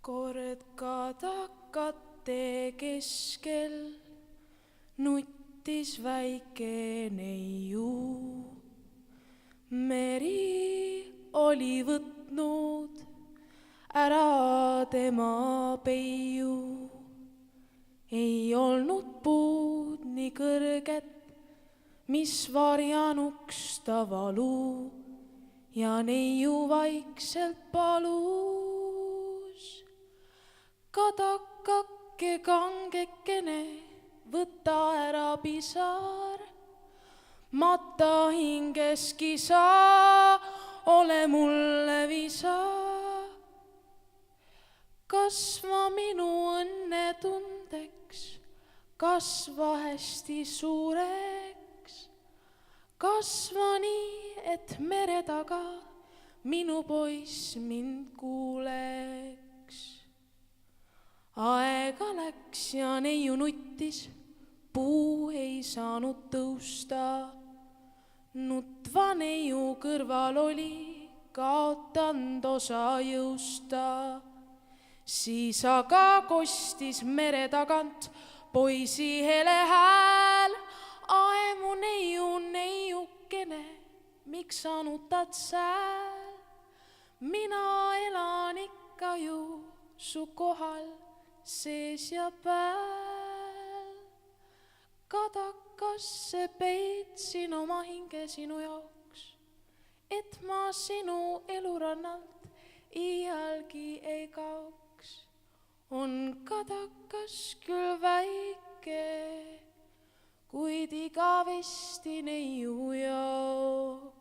Kord kadakate keskel nuttis väike neiu. Meri oli võtnud ära tema peiu. Ei olnud puud nii kõrged, mis varjanuks ta valu, ja neiu vaikselt palus. Kadakake kangekene, võta ära pisar, mata hinges kisa, ole mulle visa. Kasva minu õnnetundeks, kasva hästi suureks, kasva nii, et mere taga minu poiss mind kuuleks. Aega läks ja neiu nuttis, puu ei saanud tõusta. Nutva neiu kõrval oli kaotanud osa jõusta. Siis aga kostis mere tagant poisi hele hääl. Ae mu neiu, neiukene, miks sa nutad sääl? Mina elan ikka ju su kohal sees ja pääl. Kadakasse peitsin oma hinge sinu jaoks, et ma sinu elurannalt iialgi ei kaoks. On kadakas küll väike, kuid igavesti neiu jaoks.